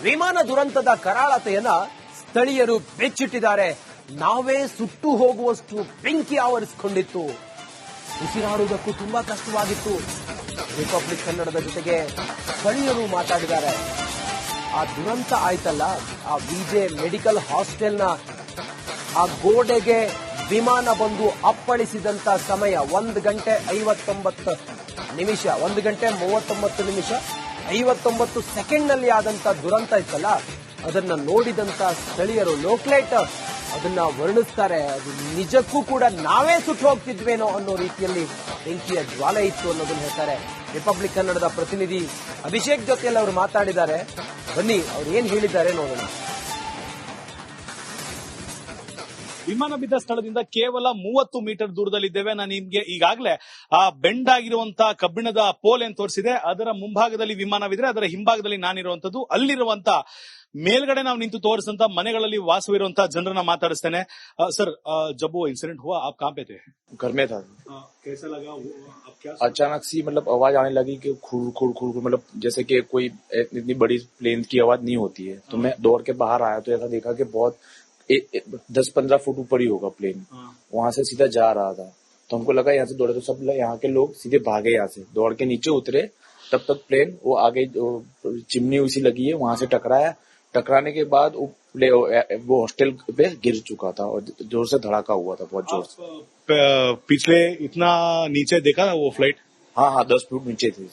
ವಿಮಾನ ದುರಂತದ ಕರಾಳತೆಯನ್ನ ಸ್ಥಳೀಯರು ಬೆಚ್ಚಿಟ್ಟಿದ್ದಾರೆ. ನಾವೇ ಸುಟ್ಟು ಹೋಗುವಷ್ಟು ಬೆಂಕಿ ಆವರಿಸಿಕೊಂಡಿತ್ತು. ಉಸಿರಾಡುವುದಕ್ಕೂ ತುಂಬಾ ಕಷ್ಟವಾಗಿತ್ತು. ರಿಪಬ್ಲಿಕ್ ಕನ್ನಡದ ಜೊತೆಗೆ ಸ್ಥಳೀಯರು ಮಾತಾಡಿದ್ದಾರೆ. ಆ ದುರಂತ ಆಯ್ತಲ್ಲ, ಆ ವಿಜೆ ಮೆಡಿಕಲ್ ಹಾಸ್ಟೆಲ್ನ ಆ ಗೋಡೆಗೆ ವಿಮಾನ ಬಂದು ಅಪ್ಪಳಿಸಿದಂತ ಸಮಯ 1 ಗಂಟೆ 59 ನಿಮಿಷ, 1 ಗಂಟೆ 39 ನಿಮಿಷ 59 ಸೆಕೆಂಡ್ನಲ್ಲಿ ಆದಂತ ದುರಂತ ಇತ್ತಲ್ಲ, ಅದನ್ನ ನೋಡಿದಂತ ಸ್ಥಳೀಯರು ಲೋಕ್ಲೈಟ್ ಅದನ್ನ ವರ್ಣಿಸ್ತಾರೆ. ಅದು ನಿಜಕ್ಕೂ ಕೂಡ ನಾವೇ ಸುಟ್ಟು ಹೋಗ್ತಿದ್ವೇನೋ ಅನ್ನೋ ರೀತಿಯಲ್ಲಿ ಬೆಂಕಿಯ ಜ್ವಾಲೆ ಇತ್ತು ಅನ್ನೋದನ್ನ ಹೇಳ್ತಾರೆ. ರಿಪಬ್ಲಿಕ್ ಕನ್ನಡದ ಪ್ರತಿನಿಧಿ ಅಭಿಷೇಕ್ ಜೊತೆಯಲ್ಲಿ ಅವರು ಮಾತಾಡಿದ್ದಾರೆ. ಬನ್ನಿ ಅವ್ರು ಏನ್ ಹೇಳಿದ್ದಾರೆ ನೋಡೋಣ. ವಿಮಾನ ಬಿದ್ದ ಸ್ಥಳದಿಂದ ಕೇವಲ 30 ಮೀಟರ್ ದೂರದಲ್ಲಿದ್ದೇವೆ. ನಾನು ನಿಮ್ಗೆ ಈಗಾಗಲೇ ಆ ಬೆಂಡ್ ಆಗಿರುವಂತಹ ಕಬ್ಬಿಣದ ಪೋಲ್ ಏನ್ ತೋರಿಸಿದೆ, ಅದರ ಮುಂಭಾಗದಲ್ಲಿ ವಿಮಾನವಿದ್ರೆ ಅದರ ಹಿಂಭಾಗದಲ್ಲಿ ನಾನಿರುವಂತದ್ದು. ಅಲ್ಲಿರುವಂತ ಮೇಲ್ಗಡೆ ನಾವು ನಿಂತು ತೋರಿಸಂತ ಮನೆಗಳಲ್ಲಿ ವಾಸವಿರುವಂತಹ ಜನರನ್ನ ಮಾತಾಡಿಸ್ತೇನೆ. ಸರ್, जब वो इंसिडेंट हुआ आप कहाँ पे थे? घर में था। कैसा लगा? आप क्या अचानक सी मतलब आवाज आने लगी कि खुर खुर खुर मतलब जैसे कि कोई इतनी बड़ी प्लेन की आवाज नहीं होती है। तो मैं दौड़ के बाहर आया तो ऐसा देखा कि बहुत 10-15 फुट ऊपर ही होगा प्लेन। वहां से सीधा जा रहा था तो हमको लगा यहाँ से दौड़े, तो सब यहाँ के लोग सीधे भागे। यहाँ से दौड़ के नीचे उतरे, तब तक प्लेन वो आगे चिमनी उसी लगी है वहां से टकराया। टकराने के बाद वो हॉस्टल पे गिर चुका था और जोर से धड़ाका हुआ था, बहुत जोर से। पिछले इतना नीचे देखा वो फ्लाइट? हाँ 10 फुट नीचे थे।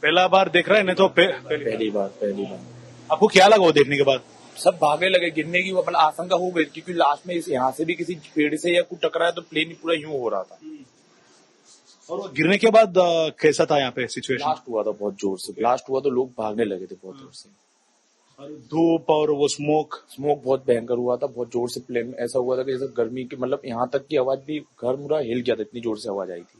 पहला बार देख रहे हैं? नहीं तो पहली बार। आपको क्या लगा वो देखने के बाद? सब भागने लगे, गिरने की मतलब आशंका हो गई, क्योंकि लास्ट में यहाँ से भी किसी पेड़ से या कुछ टकराया तो प्लेन पूरा यूं हो रहा था। और वो गिरने के बाद कैसा था यहाँ पे सिचुएशन? ब्लास्ट हुआ था, बहुत जोर से ब्लास्ट हुआ तो लोग भागने लगे थे बहुत जोर से। और धूप और वो स्मोक बहुत भयंकर हुआ था, बहुत जोर से प्लेन ऐसा हुआ था कि जैसे गर्मी की मतलब यहाँ तक की आवाज भी घर पूरा हिल गया था, इतनी जोर से आवाज आई थी।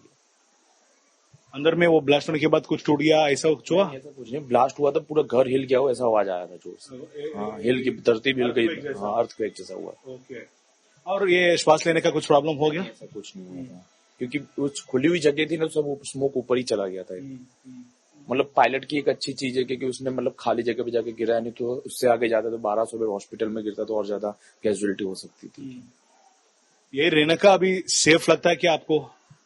अंदर में वो ब्लास्ट होने के बाद कुछ टूट गया ऐसा कुछ हुआ? ऐसा कुछ नहीं, ब्लास्ट हुआ था पूरा घर हिल गया हो, ऐसा आवाज आया था जोर से। हाँ, हिल की धरती भी हिल गई। हाँ, अर्थक्वेक जैसा हुआ। ओके। और ये श्वास लेने का कुछ प्रॉब्लम हो गया? ऐसा कुछ नहीं हुआ था, क्योंकि उस खुली हुई जगह थी ना, सब स्मोक ऊपर ही चला गया था। मतलब पायलट की एक अच्छी चीज है क्योंकि उसने मतलब खाली जगह पे जाके गिरा, नहीं तो उससे आगे जाता तो 1200 बेड हॉस्पिटल में गिरता तो और ज्यादा कैजुअलिटी हो सकती थी। ये रहने का अभी सेफ लगता है क्या आपको?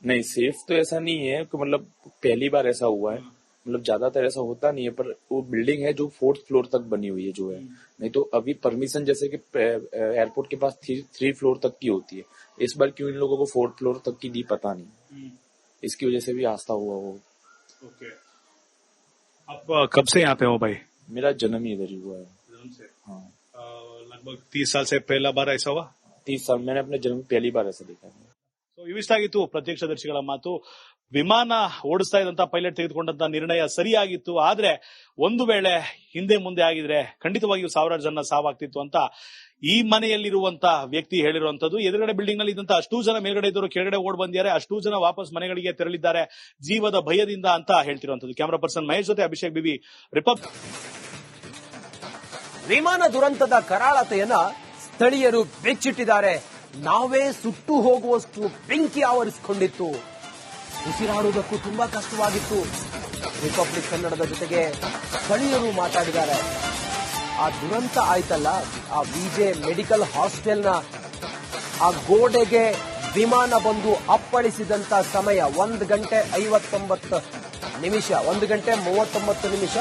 नहीं, सेफ तो ऐसा नहीं है कि मतलब पहली बार ऐसा हुआ है, मतलब ज्यादातर ऐसा होता नहीं है। पर वो बिल्डिंग है जो 4th फ्लोर तक बनी हुई है जो है, नहीं तो अभी परमिशन जैसे कि एयरपोर्ट के पास 3 फ्लोर तक की होती है। इस बार क्यों इन लोगों को 4th फ्लोर तक की दी पता नहीं, इसकी वजह से भी हादसा हुआ वो। ओके। आप कब से यहाँ पे हो भाई? मेरा जन्म ही इधर ही हुआ है। जन्म से? हाँ। लगभग 30 साल से पहला बार ऐसा हुआ? 30 साल मैंने अपने जन्म पहली बार ऐसा देखा है। ಸೊ ಇವಿಷ್ಟಾಗಿತ್ತು ಪ್ರತ್ಯಕ್ಷದರ್ಶಿಗಳ ಮಾತು. ವಿಮಾನ ಓಡಿಸ್ತಾ ಇದ್ದಂತ ಪೈಲಟ್ ತೆಗೆದುಕೊಂಡಂತ ನಿರ್ಣಯ ಸರಿಯಾಗಿತ್ತು. ಆದ್ರೆ ಒಂದು ವೇಳೆ ಹಿಂದೆ ಮುಂದೆ ಆಗಿದ್ರೆ ಖಂಡಿತವಾಗಿಯೂ ಸಾವಿರಾರು ಜನ ಸಾವಾಗ್ತಿತ್ತು ಅಂತ ಈ ಮನೆಯಲ್ಲಿರುವಂತ ವ್ಯಕ್ತಿ ಹೇಳಿರುವಂತದ್ದು. ಎದುರುಗಡೆ ಬಿಲ್ಡಿಂಗ್ ನಲ್ಲಿ ಇದ್ದಂತ ಅಷ್ಟೂ ಜನ ಮೇಲ್ಗಡೆ ಇದ್ದವರು ಕೆಳಗಡೆ ಓಡ್ ಬಂದಿದ್ದಾರೆ, ಅಷ್ಟೂ ಜನ ವಾಪಸ್ ಮನೆಗಳಿಗೆ ತೆರಳಿದ್ದಾರೆ ಜೀವದ ಭಯದಿಂದ ಅಂತ ಹೇಳ್ತಿರುವಂತದ್ದು. ಕ್ಯಾಮರಾ ಪರ್ಸನ್ ಮಹೇಶ್ ಜೊತೆ ಅಭಿಷೇಕ್ ಬಿಬಿ, ರಿಪಬ್ಲಿಕ್. ವಿಮಾನ ದುರಂತದ ಕರಾಳತೆಯನ್ನ ಸ್ಥಳೀಯರು ಬೆಚ್ಚಿಟ್ಟಿದ್ದಾರೆ. ನಾವೇ ಸುಟ್ಟು ಹೋಗುವಷ್ಟು ಬೆಂಕಿ ಆವರಿಸಿಕೊಂಡಿತ್ತು. ಉಸಿರಾಡುವುದಕ್ಕೂ ತುಂಬಾ ಕಷ್ಟವಾಗಿತ್ತು. ರಿಪಬ್ಲಿಕ್ ಕನ್ನಡದ ಜೊತೆಗೆ ಸ್ಥಳೀಯರು ಮಾತಾಡಿದ್ದಾರೆ. ಆ ದುರಂತ ಆಯ್ತಲ್ಲ, ಆ ವಿಜೆ ಮೆಡಿಕಲ್ ಹಾಸ್ಟೆಲ್ನ ಆ ಗೋಡೆಗೆ ವಿಮಾನ ಬಂದು ಅಪ್ಪಳಿಸಿದಂತ ಸಮಯ 1 ಗಂಟೆ 59 ನಿಮಿಷ, 1 ಗಂಟೆ 39 ನಿಮಿಷ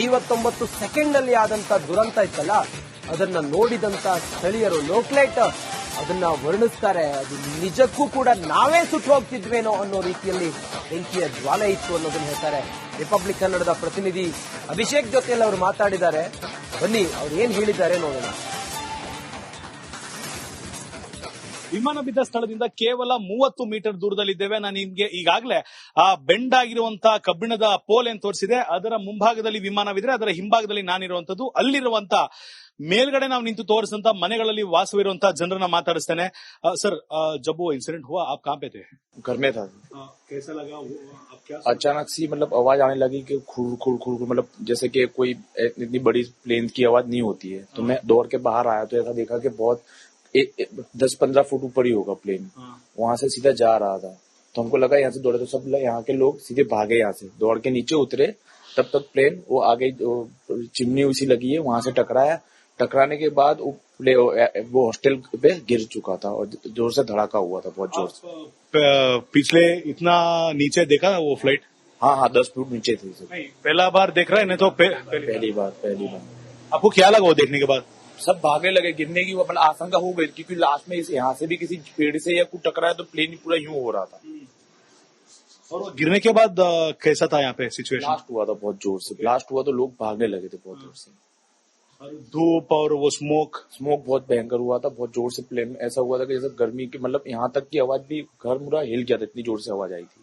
59 ಸೆಕೆಂಡ್ನಲ್ಲಿ ಆದಂತ ದುರಂತ ಇತ್ತಲ್ಲ, ಅದನ್ನ ನೋಡಿದಂತ ಸ್ಥಳೀಯರು ಲೋಕ್ಲೈಟ್ ಅದನ್ನ ವರ್ಣಿಸ್ತಾರೆ. ಅದು ನಿಜಕ್ಕೂ ಕೂಡ ನಾವೇ ಸುಟ್ಟು ಹೋಗ್ತಿದ್ವೇನೋ ಅನ್ನೋ ರೀತಿಯಲ್ಲಿ ಬೆಂಕಿಯ ಜ್ವಾಲೆ ಇತ್ತು ಅನ್ನೋದನ್ನ ಹೇಳ್ತಾರೆ. ರಿಪಬ್ಲಿಕ್ ಕನ್ನಡದ ಪ್ರತಿನಿಧಿ ಅಭಿಷೇಕ್ ಜೊತೆಯಲ್ಲಿ ಅವರು ಮಾತಾಡಿದ್ದಾರೆ. ಬನ್ನಿ ಅವ್ರು ಏನ್ ಹೇಳಿದ್ದಾರೆ ನೋಡೋಣ. ವಿಮಾನ ಬಿದ್ದ ಸ್ಥಳದಿಂದ ಕೇವಲ 30 ಮೀಟರ್ ದೂರದಲ್ಲಿದ್ದೇವೆ. ನಾನು ನಿಮ್ಗೆ ಈಗಾಗಲೇ ಆ ಬೆಂಡ್ ಆಗಿರುವಂತಹ ಕಬ್ಬಿಣದ ಪೋಲ್ ಏನ್ ತೋರಿಸಿದೆ, ಅದರ ಮುಂಭಾಗದಲ್ಲಿ ವಿಮಾನವಿದ್ರೆ ಅದರ ಹಿಂಭಾಗದಲ್ಲಿ ನಾನಿರುವಂತದ್ದು. ಅಲ್ಲಿರುವಂತ ಮೇಲ್ಗಡೆ ನಾವು ನಿಂತು ತೋರಿಸಂತ ಮನೆಗಳಲ್ಲಿ ವಾಸವಿರುವಂತಹ ಜನರನ್ನ ಮಾತಾಡಿಸ್ತೇನೆ. ಸರ್, जब वो इंसिडेंट हुआ आप कहाँ पे थे? घर में था। कैसा लगा? आप क्या अचानक सी मतलब आवाज आने लगी कि खुर खुर खुर मतलब जैसे कि कोई इतनी बड़ी प्लेन की आवाज नहीं होती है। तो मैं दौड़ के बाहर आया तो ऐसा देखा कि बहुत 10-15 फुट ऊपर ही होगा प्लेन। वहां से सीधा जा रहा था तो हमको लगा यहाँ से दौड़े, तो सब यहाँ के लोग सीधे भागे। यहाँ से दौड़ के नीचे उतरे, तब तक प्लेन वो आगे चिमनी उसी लगी है वहां से टकराया, टकराने के बाद वो हॉस्टल पे गिर चुका था और जोर से धड़ाका हुआ था, बहुत जोर से। पिछले इतना नीचे देखा ना वो फ्लाइट? हाँ 10 फुट नीचे थी सर। नहीं, पहला बार देख रहे हैं, नहीं तो पहली बार। आपको क्या लगा वो देखने के बाद? सब भागने लगे, गिरने की मतलब आशंका हो गई क्योंकि लास्ट में यहाँ से भी किसी पेड़ से या कुछ टकराया तो प्लेन पूरा यूं हो रहा था। और वो गिरने के बाद कैसा था यहाँ पे सिचुएशन? ब्लास्ट हुआ था बहुत जोर से, ब्लास्ट हुआ तो लोग भागने लगे थे बहुत जोर से। धूप और वो स्मोक बहुत भयंकर हुआ था, बहुत जोर से प्लेन ऐसा हुआ था कि जैसे गर्मी की मतलब यहाँ तक की आवाज भी घर पूरा हिल गया था, इतनी जोर से आवाज आई थी।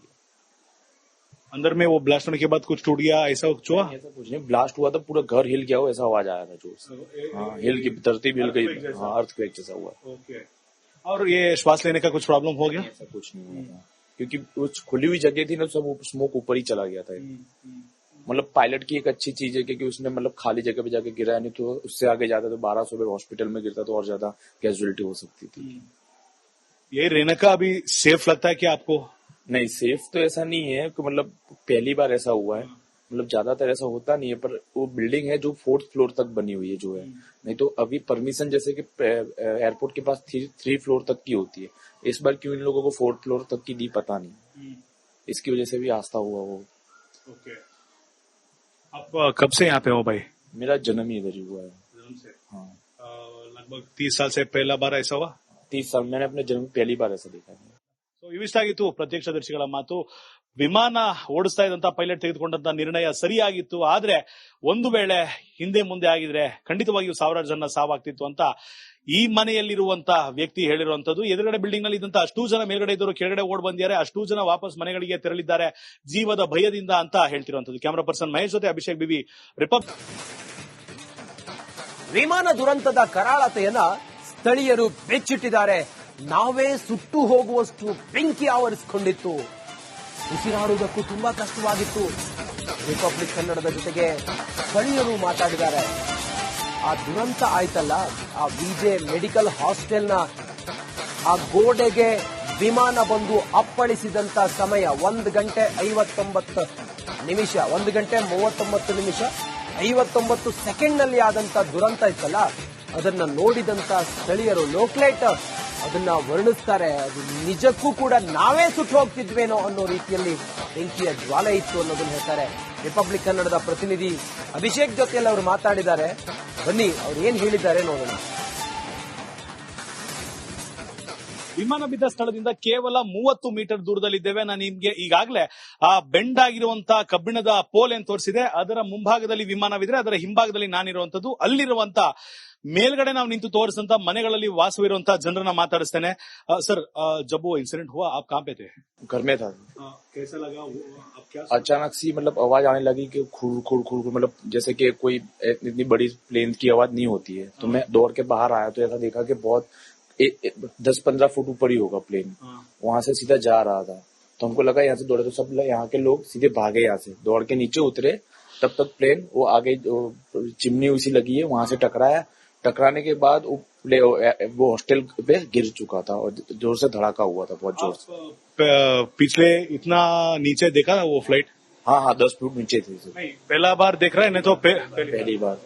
अंदर में वो ब्लास्ट होने के बाद कुछ टूट गया ऐसा कुछ हुआ? ऐसा कुछ नहीं, ब्लास्ट हुआ था पूरा घर हिल गया हो ऐसा आवाज आया था जोर से। हाँ हिल की धरती भी हिल गई। हाँ अर्थक्वेक जैसा हुआ। ओके। और ये श्वास लेने का कुछ प्रॉब्लम हो गया? ऐसा कुछ नहीं हुआ था क्योंकि कुछ खुली हुई जगह थी ना, सब स्मोक ऊपर ही चला गया था। मतलब पायलट की एक अच्छी चीज है क्योंकि उसने मतलब खाली जगह पे जाके गिरा, नहीं तो उससे आगे जाता तो 1200 बेड हॉस्पिटल में गिरता तो और ज्यादा कैजुअलिटी हो सकती थी। ये रहने का अभी सेफ लगता है कि आपको? नहीं सेफ तो ऐसा नहीं है कि मतलब पहली बार ऐसा हुआ है, मतलब ज्यादातर ऐसा होता नहीं है, पर वो बिल्डिंग है जो 4th फ्लोर तक बनी हुई है जो है, नहीं तो अभी परमिशन जैसे कि एयरपोर्ट के पास 3 फ्लोर तक की होती है, इस बार क्यों इन लोगों को 4th फ्लोर तक की दी पता नहीं, इसकी वजह से भी आस्था हुआ वो। ओके। आप कब से यहाँ पे हो भाई? मेरा जन्म ही इधर ही हुआ है। जन्म से? हाँ लगभग 30 साल से पहला बार ऐसा हुआ? 30 साल मैंने अपने जन्म पहली बार ऐसा देखा है। ಸೊ ಇವಿಷ್ಟಾಗಿತ್ತು ಪ್ರತ್ಯಕ್ಷದರ್ಶಿಗಳ ಮಾತು. ವಿಮಾನ ಓಡಿಸ್ತಾ ಇದ್ದಂತ ಪೈಲಟ್ ತೆಗೆದುಕೊಂಡಂತ ನಿರ್ಣಯ ಸರಿಯಾಗಿತ್ತು, ಆದ್ರೆ ಒಂದು ವೇಳೆ ಹಿಂದೆ ಮುಂದೆ ಆಗಿದ್ರೆ ಖಂಡಿತವಾಗಿಯೂ ಸಾವಿರಾರು ಜನ ಸಾವಾಗ್ತಿತ್ತು ಅಂತ ಈ ಮನೆಯಲ್ಲಿರುವಂತ ವ್ಯಕ್ತಿ ಹೇಳಿರುವಂತದ್ದು. ಎದುರುಗಡೆ ಬಿಲ್ಡಿಂಗ್ ನಲ್ಲಿ ಇದ್ದಂತ ಅಷ್ಟೂ ಜನ ಮೇಲ್ಗಡೆ ಇದ್ದವರು ಕೆಳಗಡೆ ಓಡ್ ಬಂದಿದ್ದಾರೆ, ಅಷ್ಟೂ ಜನ ವಾಪಸ್ ಮನೆಗಳಿಗೆ ತೆರಳಿದ್ದಾರೆ ಜೀವದ ಭಯದಿಂದ ಅಂತ ಹೇಳ್ತಿರುವಂತದ್ದು. ಕ್ಯಾಮರಾ ಪರ್ಸನ್ ಮಹೇಶ್ ಜೊತೆ ಅಭಿಷೇಕ್ ಬಿಬಿ, ರಿಪಬ್ಲಿಕ್. ವಿಮಾನ ದುರಂತದ ಕರಾಳತೆಯನ್ನ ಸ್ಥಳೀಯರು ಬೆಚ್ಚಿಟ್ಟಿದ್ದಾರೆ. ನಾವೇ ಸುಟ್ಟು ಹೋಗುವಷ್ಟು ಬೆಂಕಿ ಆವರಿಸಿಕೊಂಡಿತ್ತು, ಉಸಿರಾಡುವುದಕ್ಕೂ ತುಂಬಾ ಕಷ್ಟವಾಗಿತ್ತು. ರಿಪಬ್ಲಿಕ್ ಕನ್ನಡದ ಜೊತೆಗೆ ಸ್ಥಳೀಯರು ಮಾತಾಡಿದ್ದಾರೆ. ಆ ದುರಂತ ಆಯ್ತಲ್ಲ, ಆ ವಿಜೆ ಮೆಡಿಕಲ್ ಹಾಸ್ಟೆಲ್ನ ಆ ಗೋಡೆಗೆ ವಿಮಾನ ಬಂದು ಅಪ್ಪಳಿಸಿದಂತ ಸಮಯ 1 ಗಂಟೆ 59 ನಿಮಿಷ, 1 ಗಂಟೆ 39 ನಿಮಿಷ 59 ಸೆಕೆಂಡ್ನಲ್ಲಿ ಆದಂತ ದುರಂತ ಇತ್ತಲ್ಲ, ಅದನ್ನ ನೋಡಿದಂತ ಸ್ಥಳೀಯರು ಲೋಕ್ಲೇಟ್ ಅದನ್ನ ವರ್ಣಿಸ್ತಾರೆ. ಅದು ನಿಜಕ್ಕೂ ಕೂಡ ನಾವೇ ಸುಟ್ಟು ಹೋಗ್ತಿದ್ವೇನೋ ಅನ್ನೋ ರೀತಿಯಲ್ಲಿ ಬೆಂಕಿಯ ಜ್ವಾಲೆ ಇತ್ತು ಅನ್ನೋದನ್ನ ಹೇಳ್ತಾರೆ. ರಿಪಬ್ಲಿಕ್ ಕನ್ನಡದ ಪ್ರತಿನಿಧಿ ಅಭಿಷೇಕ್ ಜೊತೆಯಲ್ಲಿ ಅವರು ಮಾತಾಡಿದ್ದಾರೆ. ಬನ್ನಿ ಅವ್ರು ಏನ್ ಹೇಳಿದ್ದಾರೆ ನೋಡೋಣ. ವಿಮಾನ ಬಿದ್ದ ಸ್ಥಳದಿಂದ ಕೇವಲ 30 ಮೀಟರ್ ದೂರದಲ್ಲಿದ್ದೇವೆ. ನಾನು ನಿಮ್ಗೆ ಈಗಾಗಲೇ ಆ ಬೆಂಡ್ ಆಗಿರುವಂತಹ ಕಬ್ಬಿಣದ ಪೋಲ್ ಏನ್ ತೋರಿಸಿದೆ, ಅದರ ಮುಂಭಾಗದಲ್ಲಿ ವಿಮಾನವಿದ್ರೆ ಅದರ ಹಿಂಭಾಗದಲ್ಲಿ ನಾನಿರುವಂತದ್ದು. ಅಲ್ಲಿರುವಂತ ಮೇಲ್ಗಡೆ ನಾವು ನಿಂತು ತೋರಿಸಂತ ಮನೆಗಳಲ್ಲಿ ವಾಸವಿರುವಂತಹ ಜನರನ್ನ ಮಾತಾಡಿಸ್ತೇನೆ. ಸರ್, जब वो इंसिडेंट हुआ आप कहाँ पे थे? घर में था। कैसा लगा? आप क्या अचानक सी मतलब आवाज आने लगी कि खुर खुर खुर मतलब जैसे कि कोई इतनी बड़ी प्लेन की आवाज नहीं होती है, तो मैं दौड़ के बाहर आया तो ऐसा देखा कि बहुत 10-15 फुट ऊपर ही होगा प्लेन, वहां से सीधा जा रहा था। तो हमको लगा यहाँ से दौड़े, तो सब यहाँ के लोग सीधे भागे, यहाँ से दौड़ के नीचे उतरे, तब तक प्लेन वो आगे चिमनी उसी लगी है वहां से टकराया, टकराने के बाद वो हॉस्टल पे गिर चुका था और जोर से धड़ाका हुआ था, बहुत जोर से। पिछले इतना नीचे देखा ना वो फ्लाइट? हाँ 10 फुट नीचे थी सर। नहीं, पहला बार देख रहे हैं, नहीं तो पहली बार।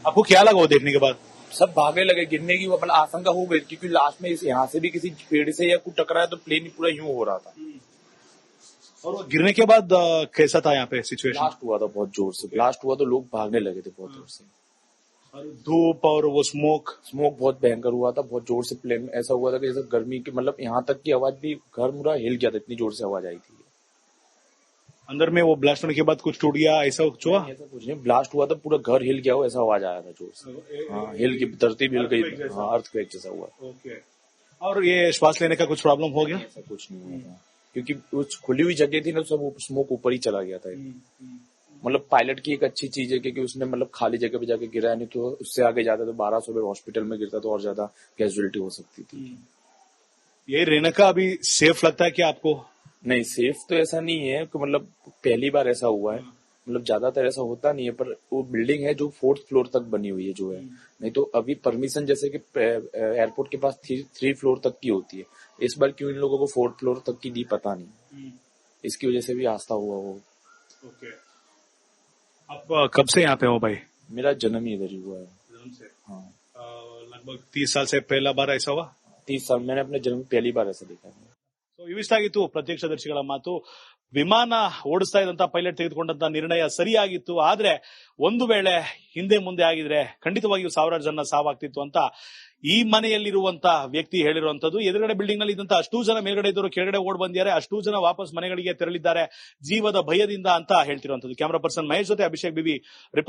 आपको क्या लगा वो देखने के बाद? सब भागने लगे, गिरने की मतलब आशंका हो गई क्योंकि लास्ट में यहाँ से भी किसी पेड़ से या कुछ टकराया तो प्लेन पूरा यूं हो रहा था। और वो गिरने के बाद कैसा था यहाँ पे सिचुएशन? ब्लास्ट हुआ था बहुत जोर से, ब्लास्ट हुआ तो लोग भागने लगे थे बहुत जोर से। धूप और वो स्मोक बहुत भयंकर हुआ था, बहुत जोर से प्लेन ऐसा हुआ था कि जैसे गर्मी की मतलब यहाँ तक की आवाज भी घर पूरा हिल गया था, इतनी जोर से आवाज आई थी। अंदर में वो ब्लास्ट होने के बाद कुछ टूट गया ऐसा कुछ हुआ? ऐसा कुछ नहीं, ब्लास्ट हुआ था पूरा घर हिल गया हो ऐसा आवाज आया था जोर से। हाँ हिल की धरती भी हिल गई। हाँ अर्थक्वेक जैसा हुआ। ओके। और ये श्वास लेने का कुछ प्रॉब्लम हो गया? ऐसा कुछ नहीं हुआ था क्योंकि कुछ खुली हुई जगह थी ना, सब स्मोक ऊपर ही चला गया था। मतलब पायलट की एक अच्छी चीज है क्योंकि उसने मतलब खाली जगह पे जाके गिरा, नहीं तो उससे आगे जाता तो 1200 बेड हॉस्पिटल में गिरता तो और ज्यादा कैजुअलिटी हो सकती थी। ये रहने का अभी सेफ लगता है कि आपको? नहीं सेफ तो ऐसा नहीं है कि मतलब पहली बार ऐसा हुआ है, मतलब ज्यादातर ऐसा होता नहीं है, पर वो बिल्डिंग है जो 4th फ्लोर तक बनी हुई है जो है, नहीं तो अभी परमिशन जैसे कि एयरपोर्ट के पास 3 फ्लोर तक की होती है, इस बार क्यों इन लोगों को 4th फ्लोर तक की दी पता नहीं, इसकी वजह से भी आस्था हुआ वो। ओके। आप कब से यहाँ पे हो भाई? मेरा जन्म ही इधर ही हुआ है। हाँ, लगभग 30 साल से पहला बार ऐसा हुआ. 30 साल मैंने अपने जन्म में पहली बार ऐसा देखा है। ಸೊ ಇವಿಷ್ಟಾಗಿತ್ತು ಪ್ರತ್ಯಕ್ಷದರ್ಶಿಗಳ ಮಾತು. ವಿಮಾನ ಓಡಿಸ್ತಾ ಇದ್ದಂತ ಪೈಲಟ್ ತೆಗೆದುಕೊಂಡಂತ ನಿರ್ಣಯ ಸರಿಯಾಗಿತ್ತು. ಆದ್ರೆ ಒಂದು ವೇಳೆ ಹಿಂದೆ ಮುಂದೆ ಆಗಿದ್ರೆ ಖಂಡಿತವಾಗಿಯೂ ಸಾವಿರಾರು ಜನ ಸಾವಾಗ್ತಿತ್ತು ಅಂತ ಈ ಮನೆಯಲ್ಲಿರುವಂತ ವ್ಯಕ್ತಿ ಹೇಳಿರುವಂತದ್ದು. ಎದುರುಗಡೆ ಬಿಲ್ಡಿಂಗ್ ನಲ್ಲಿ ಇದ್ದಂತ ಅಷ್ಟೂ ಜನ ಮೇಲ್ಗಡೆ ಇದ್ದವರು ಕೆಳಗಡೆ ಓಡ್ ಬಂದಿದ್ದಾರೆ. ಅಷ್ಟೂ ಜನ ವಾಪಸ್ ಮನೆಗಳಿಗೆ ತೆರಳಿದ್ದಾರೆ ಜೀವದ ಭಯದಿಂದ ಅಂತ ಹೇಳ್ತಿರುವಂತದ್ದು. ಕ್ಯಾಮರಾ ಪರ್ಸನ್ ಮಹೇಶ್ ಜೊತೆ ಅಭಿಷೇಕ್ ಬಿಬಿ, ರಿಪಬ್ಲಿಕ್